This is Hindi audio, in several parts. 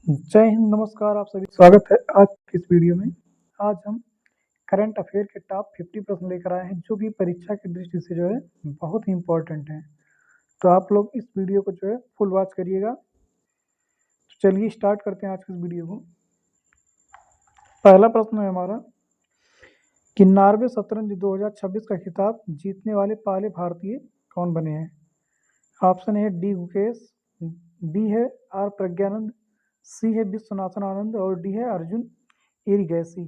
जय हिंद, नमस्कार। आप सभी स्वागत है आज की इस वीडियो में। आज हम करंट अफेयर के टॉप 50 प्रश्न लेकर आए हैं जो कि परीक्षा की दृष्टि से जो है बहुत ही इम्पोर्टेंट हैं। तो आप लोग इस वीडियो को जो है फुल वॉच करिएगा। तो चलिए स्टार्ट करते हैं आज की इस वीडियो को। पहला प्रश्न है हमारा कि नार्वे शतरंज 2026 का खिताब जीतने वाले पहले भारतीय कौन बने हैं। ऑप्शन है डी गुकेश, बी है आर प्रज्ञानंद, सी है विश्वनाथन आनंद और डी है अर्जुन एरिगैसी।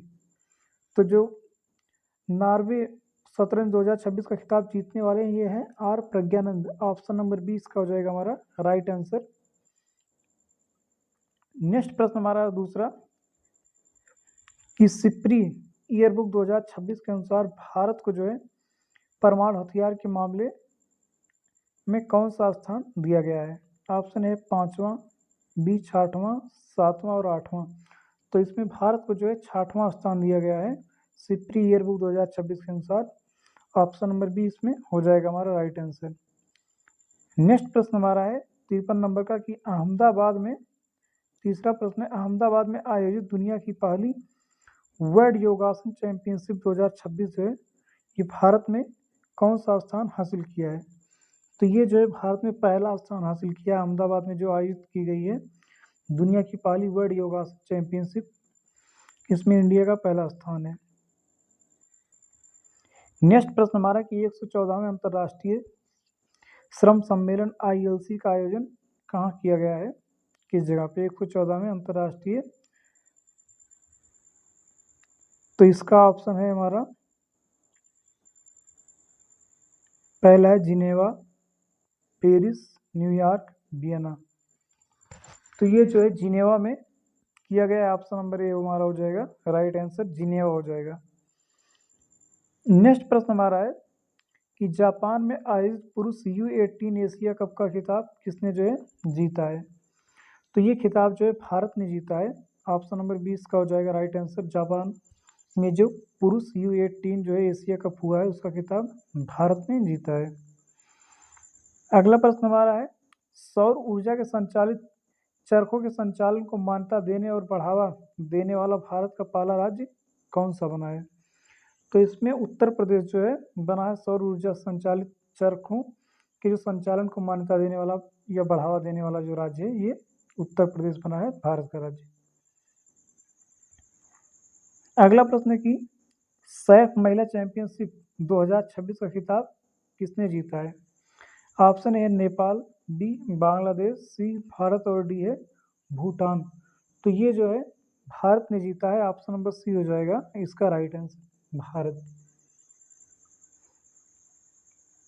तो जो नार्वे शतरंज 2026 का खिताब जीतने वाले ये हैं R Praggnanandhaa. Option number B इसका हो जाएगा हमारा राइट आंसर। नेक्स्ट प्रश्न हमारा दूसरा कि सिप्री ईयरबुक 2026 के अनुसार भारत को जो है परमाणु हथियार के मामले में कौन सा स्थान दिया गया है। ऑप्शन है 5वां, बी 6वां, 7वां और 8वां। तो इसमें भारत को जो है 6वां स्थान दिया गया है सिप्री ईयरबुक 2026 के अनुसार। ऑप्शन नंबर बी इसमें हो जाएगा हमारा राइट आंसर। नेक्स्ट प्रश्न हमारा है 53 नंबर का कि अहमदाबाद में, तीसरा प्रश्न है, अहमदाबाद में आयोजित दुनिया की पहली वर्ल्ड योगासन चैंपियनशिप 2026 जो है ये भारत में कौन सा स्थान हासिल किया है। तो ये जो है भारत में पहला स्थान हासिल किया अहमदाबाद में जो आयोजित की गई है दुनिया की पहली वर्ल्ड योगासन चैंपियनशिप, इसमें इंडिया का पहला स्थान है। नेक्स्ट प्रश्न हमारा कि 114वें अंतर्राष्ट्रीय श्रम सम्मेलन ILC का आयोजन कहाँ किया गया है, किस जगह पे। 114वें अंतर्राष्ट्रीय, तो इसका ऑप्शन है हमारा पहला है जिनेवा, पेरिस, न्यूयॉर्क, वियना। तो ये जो है जिनेवा में किया गया है। ऑप्शन नंबर ए हमारा हो जाएगा राइट आंसर, जिनेवा हो जाएगा। नेक्स्ट प्रश्न हमारा है कि जापान में आयोजित पुरुष U18 एशिया कप का खिताब किसने जो है जीता है। तो ये खिताब जो है भारत ने जीता है। ऑप्शन नंबर 20 का हो जाएगा राइट आंसर। जापान में जो पुरुष U18 जो है एशिया कप हुआ है उसका खिताब भारत ने जीता है। अगला प्रश्न हमारा है सौर ऊर्जा के संचालित चरखों के संचालन को मान्यता देने और बढ़ावा देने वाला भारत का पहला राज्य कौन सा बना है। तो इसमें उत्तर प्रदेश जो है बना है। सौर ऊर्जा संचालित चरखों के जो संचालन को मान्यता देने वाला या बढ़ावा देने वाला जो राज्य है ये उत्तर प्रदेश बना है, भारत का राज्य। अगला प्रश्न है कि सैफ महिला चैंपियनशिप 2026 का खिताब किसने जीता है। Option A Nepal, B Bangladesh, C Bharat और डी है भूटान। तो ये जो है भारत ने जीता है। ऑप्शन नंबर सी हो जाएगा इसका राइट आंसर, भारत।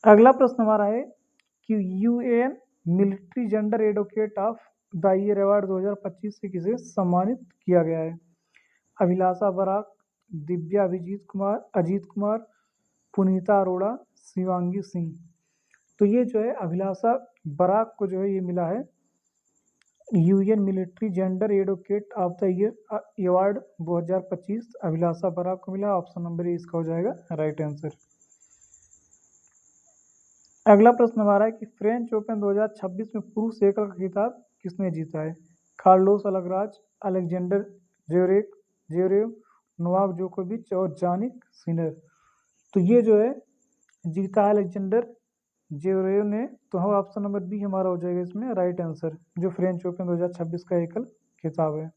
अगला प्रश्न हमारा है कि UN military gender advocate of the year award 2025 से किसे सम्मानित किया गया है। अभिलाषा बराक, दिव्या अभिजीत कुमार, अजीत कुमार, पुनीता अरोड़ा, शिवांगी सिंह। तो ये जो है अभिलाषा बराक को जो है ये मिला है UN military gender advocate of the year award 2025 Abhilasha Barak को मिला। ऑप्शन नंबर ए इसका हो जाएगा राइट आंसर। अगला प्रश्न हमारा है कि फ्रेंच ओपन 2026 में पुरुष एकल का खिताब किसने जीता है। कार्लोस अलगराज, अलेक्जेंडर जेवरेव, नोवाक जोकोविच और जानिक सिनर। तो ये जो है जीता है अलेक्जेंडर जेवरेव ने। तो हम ऑप्शन नंबर बी हमारा हो जाएगा इसमें राइट आंसर, जो फ्रेंच ओपन 2026 का एकल खिताब है।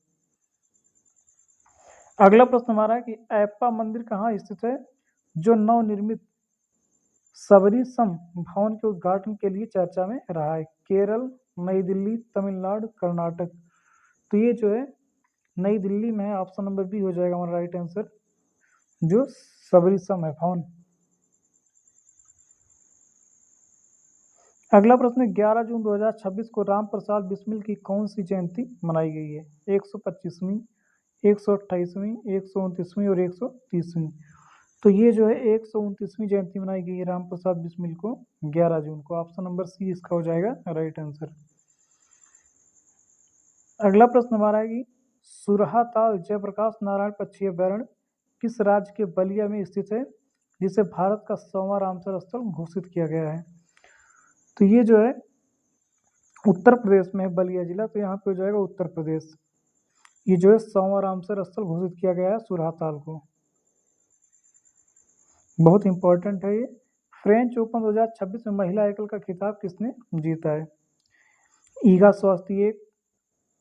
अगला प्रश्न हमारा है कि ऐप्पा मंदिर कहाँ स्थित है जो नवनिर्मित सबरीसम भवन के उद्घाटन के लिए चर्चा में रहा है। केरल, नई दिल्ली, तमिलनाडु, कर्नाटक। तो ये जो है नई दिल्ली में है। ऑप्शन नंबर बी हो जाएगा हमारा राइट आंसर, जो सबरीसम है भवन। अगला प्रश्न 11 जून 2026 को राम प्रसाद बिस्मिल की कौन सी जयंती मनाई गई है। 125वीं, 128वीं, 129वीं और 130वीं। तो ये जो है 129वीं जयंती मनाई गई है राम प्रसाद बिस्मिल को 11 जून को। ऑप्शन नंबर सी इसका हो जाएगा राइट आंसर। अगला प्रश्न हमारा है कि सुरहा ताल जयप्रकाश नारायण पक्षी अभ्यारण्य किस राज्य के बलिया में स्थित है जिसे भारत का 100वां रामसर स्थल घोषित किया गया है। तो ये जो है उत्तर प्रदेश में है बलिया जिला। तो यहाँ पे हो जाएगा उत्तर प्रदेश। ये जो है 100वां रामसर स्थल घोषित किया गया है सुरहाताल को। बहुत इंपॉर्टेंट है ये। फ्रेंच ओपन 2026 में महिला एकल का खिताब किसने जीता है? ईगा स्वास्तिएक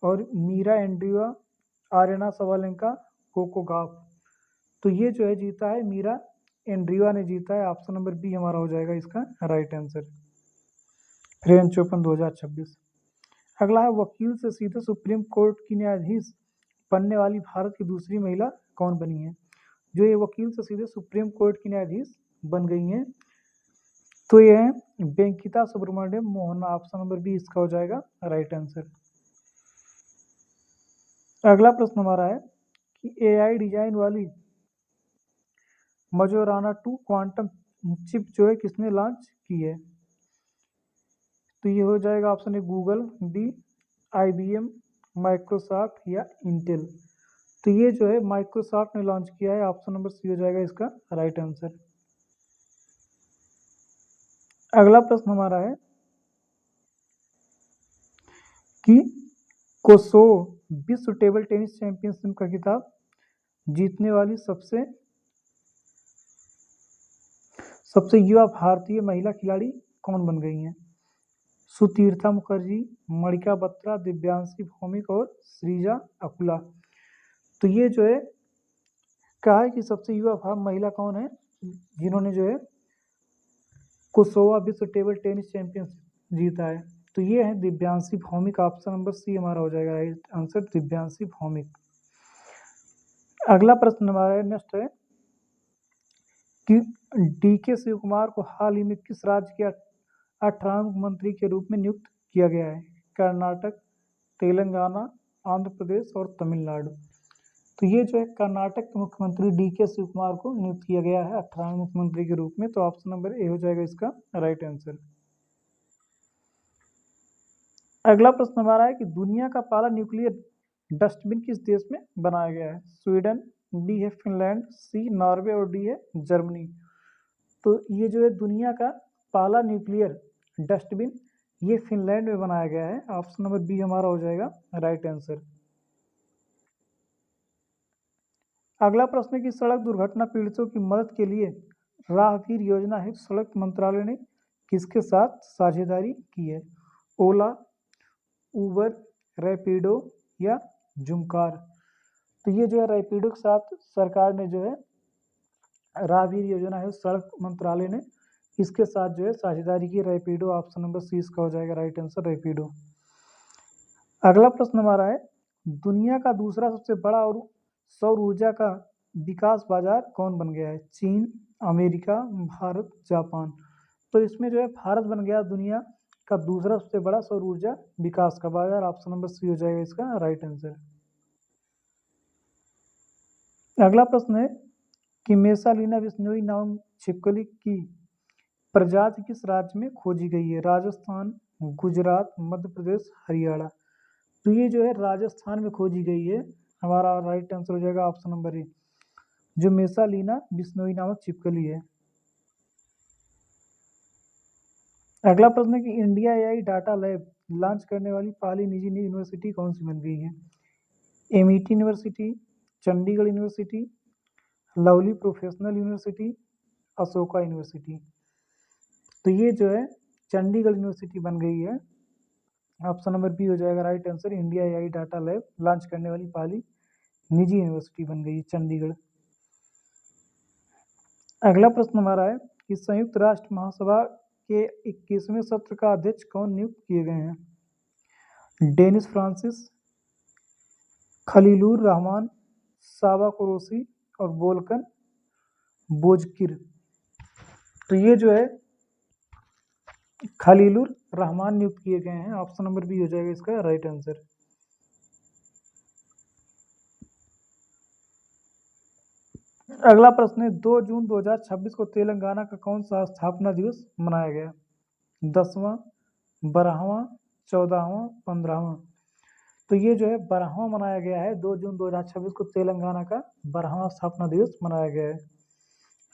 और Mirra Andreeva, Aryna Sabalenka, Coco Gauff. तो ये जो है जीता है मीरा एंड्रीवा ने जीता है। ऑप्शन नंबर बी हमारा हो जाएगा इसका राइट आंसर। French open 2026। अगला है वकील से सीधे सुप्रीम कोर्ट की न्यायाधीश बनने वाली भारत की दूसरी महिला कौन बनी है? जो ये वकील से सीधे सुप्रीम कोर्ट की न्यायाधीश बन गई हैं तो ये है Venkita Subramaniam Mohana. Option number B इसका हो जाएगा राइट आंसर। अगला प्रश्न हमारा है कि एआई डिजाइन वाली मजोराना 2 क्वांटम चिप जो है किसने लॉन्च की है? तो ये हो जाएगा option A Google, B IBM, Microsoft या इंटेल। तो ये जो है माइक्रोसॉफ्ट ने लॉन्च किया है। ऑप्शन नंबर सी हो जाएगा इसका राइट आंसर। अगला प्रश्न हमारा है कि कोसोवो विश्व टेबल टेनिस चैंपियनशिप का खिताब जीतने वाली सबसे युवा भारतीय महिला खिलाड़ी कौन बन गई हैं? सुतीर्था मुखर्जी, मणिका बत्रा, दिव्यांशी भौमिक और श्रीजा अकुला। तो ये जो है कहा है कि सबसे युवा महिला कौन है जिन्होंने जो है कोसोवा विश्व टेबल टेनिस चैंपियनशिप जीता है? तो ये है Divyanshi Bhaumik. Option number C हमारा हो जाएगा राइट आंसर, दिव्यांशी भौमिक। अगला प्रश्न हमारा नेक्स्ट है कि डीके शिव कुमार को हाल ही में किस राज्य के 18वें मुख्यमंत्री के रूप में नियुक्त किया गया है? कर्नाटक, तेलंगाना, आंध्र प्रदेश और तमिलनाडु। तो ये जो है कर्नाटक के मुख्यमंत्री डीके शिव कुमार को नियुक्त किया गया है 18वें मुख्यमंत्री के रूप में। तो ऑप्शन नंबर ए हो जाएगा इसका राइट आंसर। अगला प्रश्न हमारा है कि दुनिया का पहला न्यूक्लियर डस्टबिन किस देश में बनाया गया है? स्वीडन, बी है फिनलैंड, सी नॉर्वे और डी है जर्मनी। तो ये जो है दुनिया का पहला न्यूक्लियर डस्टबिन ये फिनलैंड में बनाया गया है। ऑप्शन नंबर बी हमारा हो जाएगा राइट आंसर। अगला प्रश्न है कि सड़क दुर्घटना पीड़ितों की मदद के लिए राहगीर योजना है सड़क मंत्रालय ने किसके साथ साझेदारी की है? ओला, उबर, रैपिडो या जुमकार। तो ये जो है रैपिडो के साथ सरकार ने जो है राहगीर योजना है सड़क मंत्रालय ने इसके साथ जो है साझेदारी की रैपिडो। ऑप्शन नंबर सी इसका हो जाएगा राइट आंसर रैपिडो। अगला प्रश्न हमारा है दुनिया का दूसरा सबसे बड़ा और सौर ऊर्जा का विकास बाजार कौन बन गया है? चीन, अमेरिका, भारत, जापान। तो इसमें जो है भारत बन गया दुनिया का दूसरा सबसे बड़ा सौर ऊर्जा विकास का बाजार। ऑप्शन नंबर सी हो जाएगा इसका राइट आंसर। अगला प्रश्न है कि मेसालिना बिश्नोई नामक छिपकली की प्रजाति किस राज्य में खोजी गई है? राजस्थान, गुजरात, मध्य प्रदेश, हरियाणा। तो ये जो है राजस्थान में खोजी गई है। हमारा राइट आंसर हो जाएगा ऑप्शन नंबर ए, जो मेसालिना बिश्नोई नामक छिपकली है। अगला प्रश्न है कि India AI data lab launch करने वाली पहली निजी यूनिवर्सिटी कौन सी बन गई है? MET university, Chandigarh university, lovely professional university, Ashoka university. तो ये जो है चंडीगढ़ यूनिवर्सिटी बन गई है। ऑप्शन नंबर बी हो जाएगा right answer, India AI data lab launch करने वाली पहली निजी यूनिवर्सिटी बन गई चंडीगढ़। अगला प्रश्न हमारा है कि संयुक्त राष्ट्र महासभा के 21वें सत्र का अध्यक्ष कौन नियुक्त किए गए हैं? डेनिस फ्रांसिस, खलीलुर रहमान, साबा कुरैशी और वोल्कन बोजकिर। तो ये जो है खलीलुर रहमान नियुक्त किए गए हैं। ऑप्शन नंबर बी हो जाएगा इसका राइट आंसर। अगला प्रश्न है 2 जून 2026 को तेलंगाना का कौन सा स्थापना दिवस मनाया गया? 10वां, 12वां, 14वां, 15वां। तो ये जो है 12वां मनाया गया है। 2 जून 2026 को तेलंगाना का 12वां स्थापना दिवस मनाया गया है।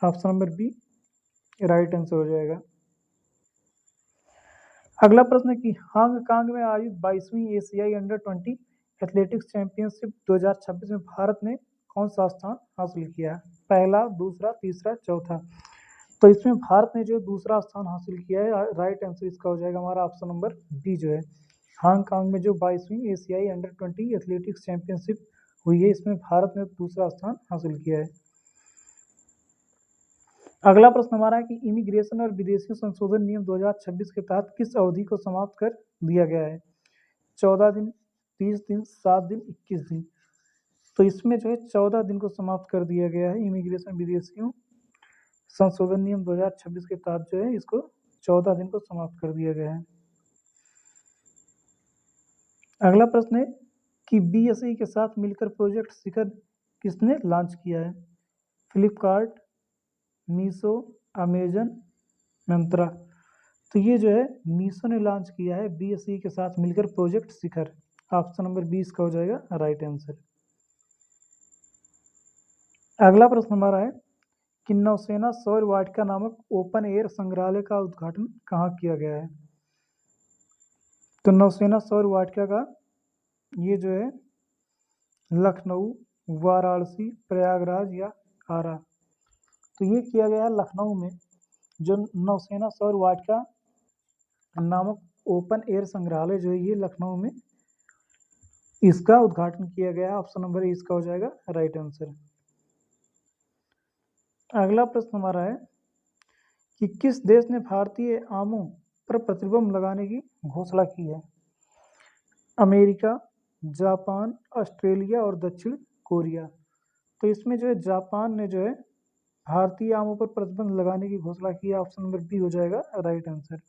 Option number B right answer हो जाएगा। अगला प्रश्न है कि हांगकांग में आयोजित 22वीं एशियाई अंडर 20 एथलेटिक्स चैंपियनशिप 2026 में भारत ने कौन सा स्थान हासिल किया है? पहला, दूसरा, तीसरा, चौथा। तो इसमें भारत ने जो दूसरा स्थान हासिल किया है, राइट आंसर इसका हो जाएगा हमारा ऑप्शन नंबर बी जो है। हांगकांग में जो 22वीं एशियाई अंडर 20 एथलेटिक्स चैंपियनशिप हुई है, इसमें भारत ने दूसरा स्थान हासिल किया है। अगला प्रश्न हमारा है कि इमिग्रेशन और विदेशी संशोधन नियम 2026 के तहत किस अवधि को समाप्त कर दिया गया है? 14 दिन, 30 दिन, 7 दिन, 21 दिन। तो इसमें जो है 14 दिन को समाप्त कर दिया गया है। इमिग्रेशन विदेशियों संशोधन नियम 2026 के तहत जो है इसको 14 दिन को समाप्त कर दिया गया है। अगला प्रश्न है कि BSE के साथ मिलकर प्रोजेक्ट शिखर किसने लॉन्च किया है? फ्लिपकार्ट, मीशो, अमेजन, मिंत्रा। तो ये जो है मीशो ने लॉन्च किया है BSE के साथ मिलकर प्रोजेक्ट शिखर। ऑप्शन नंबर 20 का हो जाएगा राइट आंसर। अगला प्रश्न हमारा है कि नौसेना सौर वाटिका नामक ओपन एयर संग्रहालय का उद्घाटन कहाँ किया गया है? तो नौसेना सौर वाटिका का ये जो है लखनऊ, वाराणसी, प्रयागराज या आरा। तो ये किया गया है लखनऊ में। जो नौसेना सौर वाटिका नामक ओपन एयर संग्रहालय जो है ये लखनऊ में इसका उद्घाटन किया गया है। ऑप्शन नंबर ए इसका हो जाएगा राइट आंसर। अगला प्रश्न हमारा है कि किस देश ने भारतीय आमों पर प्रतिबंध लगाने की घोषणा की है? अमेरिका, जापान, ऑस्ट्रेलिया और दक्षिण कोरिया। तो इसमें जो है जापान ने जो है भारतीय आमों पर प्रतिबंध लगाने की घोषणा की है। ऑप्शन नंबर बी हो जाएगा राइट आंसर।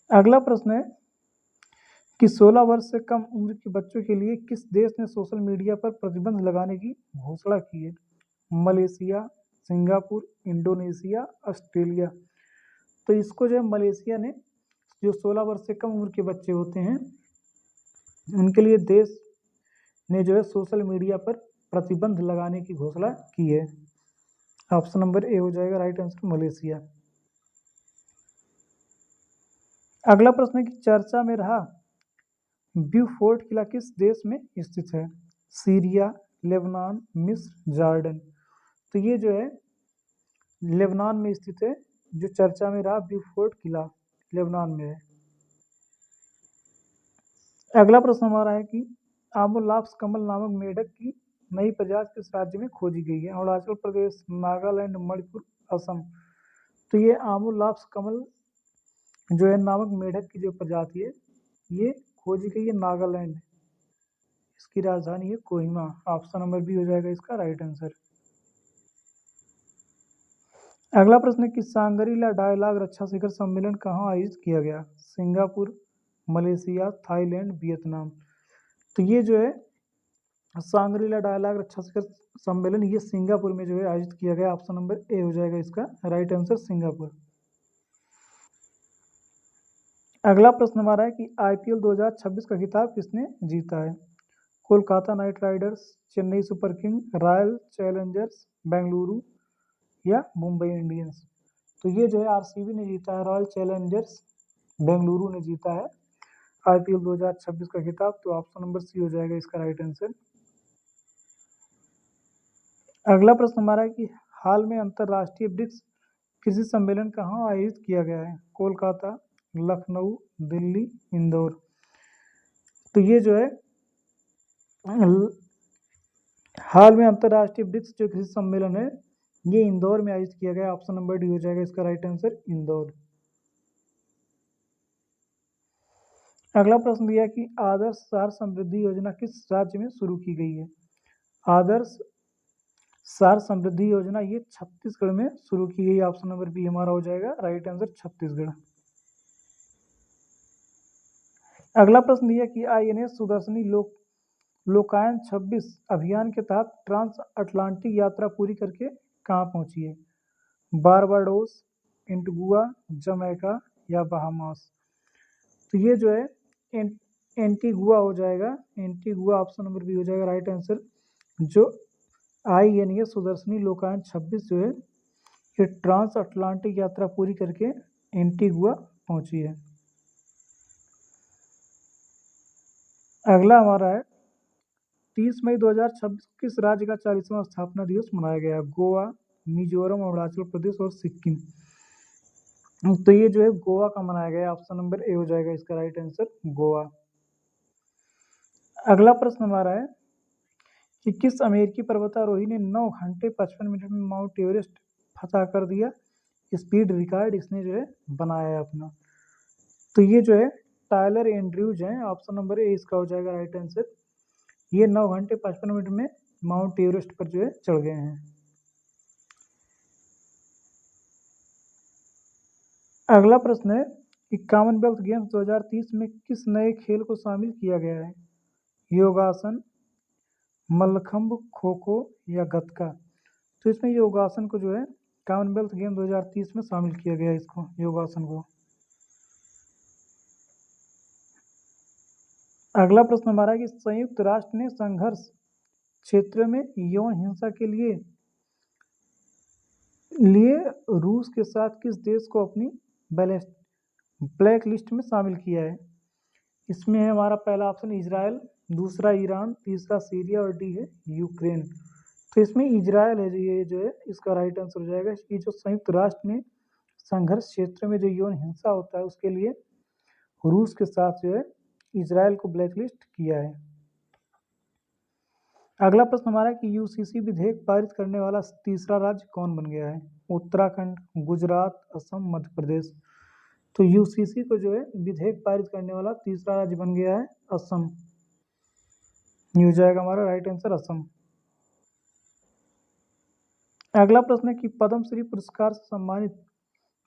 अगला प्रश्न है कि 16 वर्ष से कम उम्र के बच्चों के लिए किस देश ने सोशल मीडिया पर प्रतिबंध लगाने की घोषणा की है? Malaysia, Singapore, Indonesia, Australia. तो इसको जो है मलेशिया ने, जो 16 वर्ष से कम उम्र के बच्चे होते हैं उनके लिए देश ने जो है सोशल मीडिया पर प्रतिबंध लगाने की घोषणा की है। ऑप्शन नंबर ए हो जाएगा राइट आंसर, मलेशिया। अगला प्रश्न है कि चर्चा में रहा ब्यूफोर्ट किला किस देश में स्थित है? सीरिया, लेबनान, मिस्र, जॉर्डन। तो ये जो है लेबनान में स्थित है। जो चर्चा में रहा ब्यूफोर्ट किला लेबनान में है। अगला प्रश्न हमारा है कि आमोलाप्स कमल नामक मेढक की नई प्रजाति किस राज्य में खोजी गई है? अरुणाचल प्रदेश, नागालैंड, मणिपुर, असम। तो ये आमोलाप्स कमल जो है नामक मेढक की जो प्रजाति है ये खोजी गई है नागालैंड। इसकी राजधानी है कोहिमा। ऑप्शन नंबर बी हो जाएगा इसका राइट आंसर। अगला प्रश्न है कि सांगरीला डायलॉग रक्षा शिखर सम्मेलन कहाँ आयोजित किया गया? Singapore, Malaysia, Thailand, Vietnam. तो ये जो है सांगरीला डायलॉग रक्षा शिखर सम्मेलन ये सिंगापुर में जो है आयोजित किया गया। ऑप्शन नंबर ए हो जाएगा इसका राइट आंसर, सिंगापुर। अगला प्रश्न हमारा है कि IPL 2026 का खिताब किसने जीता है? Kolkata night Riders, Chennai super king, royal Challengers Bengaluru या मुंबई इंडियंस। तो ये जो है RCB ने जीता है, रॉयल चैलेंजर्स बेंगलुरु ने जीता है IPL 2026 का खिताब। तो ऑप्शन नंबर सी हो जाएगा इसका राइट आंसर। अगला प्रश्न हमारा है कि हाल में अंतर्राष्ट्रीय ब्रिक्स कृषि सम्मेलन कहाँ आयोजित किया गया है? कोलकाता, लखनऊ, दिल्ली, इंदौर। तो ये जो है हाल में अंतर्राष्ट्रीय ब्रिक्स जो कृषि सम्मेलन है ये इंदौर में आयोजित किया गया। ऑप्शन नंबर डी हो जाएगा इसका राइट आंसर, इंदौर। अगला प्रश्न दिया कि आदर्श शहर समृद्धि योजना किस राज्य में शुरू की गई है? आदर्श शहर समृद्धि योजना ये छत्तीसगढ़ में शुरू की गई। ऑप्शन नंबर बी हमारा हो जाएगा राइट आंसर, छत्तीसगढ़। अगला प्रश्न दिया कि INS सुदर्शनी लोकायन 26 अभियान के तहत ट्रांस अटलांटिक यात्रा पूरी करके कहाँ पहुंची है? बारबाडोस, एंटीगुआ, जमैका या बहामास। तो ये जो है एंटीगुआ हो जाएगा, एंटीगुआ। ऑप्शन नंबर बी हो जाएगा राइट आंसर। जो INS सुदर्शनी लोकायन 26 जो है ये ट्रांस अटलांटिक यात्रा पूरी करके एंटीगुआ पहुंची है। अगला हमारा है 30 मई 2026 किस राज्य का 40वां स्थापना दिवस मनाया गया है? गोवा, मिजोरम, अरुणाचल प्रदेश और सिक्किम। तो ये जो है गोवा का मनाया गया है। ऑप्शन नंबर ए हो जाएगा इसका राइट आंसर, गोवा। अगला प्रश्न हमारा है कि किस अमेरिकी पर्वतारोही ने 9 घंटे 55 मिनट में माउंट एवरेस्ट फतह कर दिया? स्पीड रिकॉर्ड इसने जो है बनाया है अपना। तो ये जो है टायलर एंड्रयूज हैं। ऑप्शन नंबर ए इसका हो जाएगा राइट आंसर। ये 9 घंटे 55 मिनट में माउंट एवरेस्ट पर जो है चढ़ गए हैं। अगला प्रश्न है कि कॉमनवेल्थ गेम्स 2030 में किस नए खेल को शामिल किया गया है? योगासन, मल्लखंब, खो खो या गतका। तो इसमें योगासन को जो है कॉमनवेल्थ गेम 2030 में शामिल किया गया है, इसको योगासन को। अगला प्रश्न हमारा है कि संयुक्त राष्ट्र ने संघर्ष क्षेत्र में यौन हिंसा के लिए रूस के साथ किस देश को अपनी ब्लैक लिस्ट में शामिल किया है? इसमें है हमारा पहला ऑप्शन इजराइल, दूसरा ईरान, तीसरा सीरिया और डी है यूक्रेन। तो इसमें इजराइल है, ये जो है इसका राइट आंसर हो जाएगा। ये जो संयुक्त राष्ट्र ने संघर्ष क्षेत्र में जो यौन हिंसा होता है उसके लिए रूस के साथ जो है इजराइल को ब्लैकलिस्ट किया है। अगला प्रश्न हमारा है कि यूसीसी विधेयक पारित करने वाला तीसरा राज्य कौन बन गया है? उत्तराखंड, गुजरात, असम, मध्य प्रदेश। तो यूसीसी को जो है विधेयक पारित करने वाला तीसरा राज्य बन गया है असम। ये हो जाएगा हमारा राइट आंसर असम। अगला प्रश्न है कि पद्मश्री पुरस्कार से सम्मानित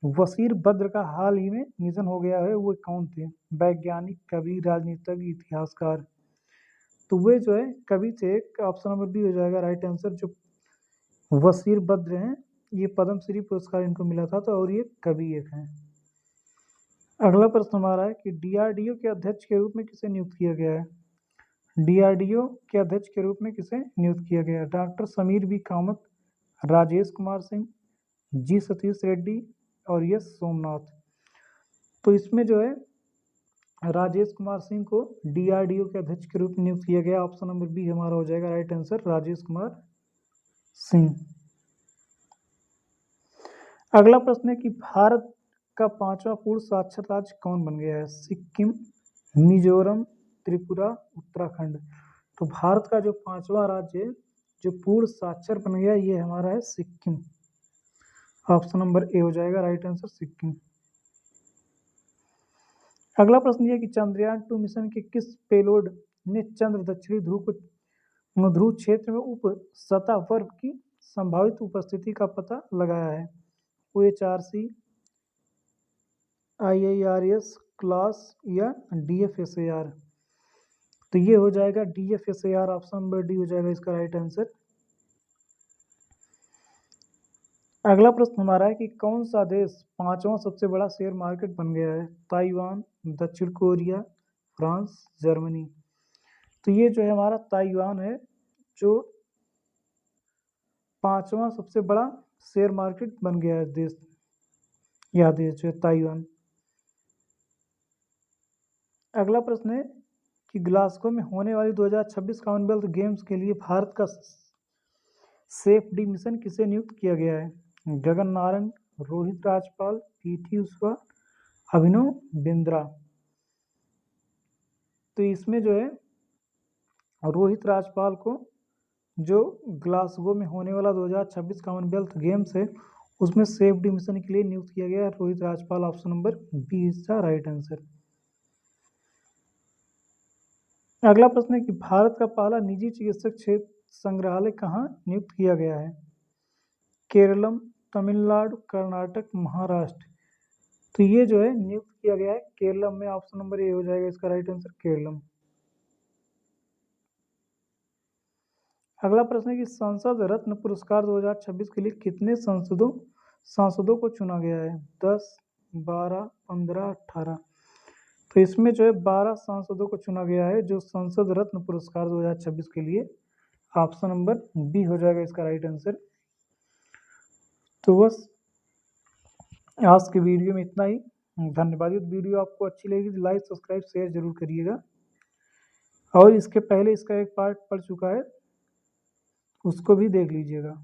वसीर बद्र का हाल ही में निधन हो गया है, वो कौन थे? वैज्ञानिक, कवि, राजनीतिज्ञ, इतिहासकार। तो वे जो है कवि थे। ऑप्शन नंबर बी हो जाएगा राइट आंसर। जो वसीर बद्र हैं ये पद्मश्री पुरस्कार इनको मिला था, तो और ये कवि एक हैं। अगला प्रश्न हमारा है कि डीआरडीओ के अध्यक्ष के रूप में किसे नियुक्त किया गया है? डीआरडीओ के अध्यक्ष के रूप में किसे नियुक्त किया गया है? डॉक्टर समीर बी कामत, राजेश कुमार सिंह, जी सतीश रेड्डी और यस सोमनाथ। तो इसमें जो है राजेश कुमार सिंह को डीआरडीओ के अध्यक्ष के रूप में नियुक्त किया गया। ऑप्शन नंबर बी हमारा हो जाएगा राइट आंसर, राजेश कुमार सिंह। अगला प्रश्न है कि भारत का 5वां पूर्ण साक्षर राज्य कौन बन गया है? सिक्किम, मिजोरम, त्रिपुरा, उत्तराखंड। तो भारत का जो 5वां राज्य जो पूर्ण साक्षर बन गया ये हमारा है सिक्किम। ऑप्शन नंबर ए हो जाएगा राइट आंसर, सिक्किम। अगला प्रश्न यह कि चंद्रयान 2 मिशन के किस पेलोड ने चंद्र दक्षिणी ध्रुव क्षेत्र में उप सतह बर्फ की संभावित उपस्थिति का पता लगाया है? OHRC, IIRS क्लास या DFSAR। तो ये हो जाएगा DFSAR। ऑप्शन नंबर डी हो जाएगा इसका राइट आंसर। अगला प्रश्न हमारा है कि कौन सा देश 5वां सबसे बड़ा शेयर मार्केट बन गया है? ताइवान, दक्षिण कोरिया, फ्रांस, जर्मनी। तो ये जो है हमारा ताइवान है जो 5वां सबसे बड़ा शेयर मार्केट बन गया है देश। यह देश जो है ताइवान। अगला प्रश्न है कि ग्लासगो में होने वाली 2026 कॉमनवेल्थ गेम्स के लिए भारत का सेफ डी मिशन किसे नियुक्त किया गया है? गगन नारंग, रोहित राजपाल, पीटी उषा, अभिनव बिंद्रा। तो इसमें जो है रोहित राजपाल को जो ग्लासगो में होने वाला 2026 कॉमनवेल्थ गेम्स है उसमें सेफ डी मिशन के लिए नियुक्त किया गया है Rohit Rajpal. Option number B इसका राइट आंसर। अगला प्रश्न है कि भारत का पहला निजी चिकित्सक क्षेत्र संग्रहालय कहाँ नियुक्त किया गया है? केरलम, तमिलनाडु, कर्नाटक, महाराष्ट्र। तो ये जो है नियुक्त किया गया है केरलम में। ऑप्शन नंबर ए हो जाएगा इसका राइट आंसर, केरलम। अगला प्रश्न है कि संसद रत्न पुरस्कार 2026 के लिए कितने सांसदों को चुना गया है? 10, 12, 15, 18। तो इसमें जो है 12 सांसदों को चुना गया है जो संसद रत्न पुरस्कार 2026 के लिए। ऑप्शन नंबर बी हो जाएगा इसका राइट आंसर। तो बस आज के वीडियो में इतना ही। धन्यवाद। वीडियो आपको अच्छी लगी तो लाइक, सब्सक्राइब, शेयर जरूर करिएगा। और इसके पहले इसका एक पार्ट पड़ चुका है, उसको भी देख लीजिएगा।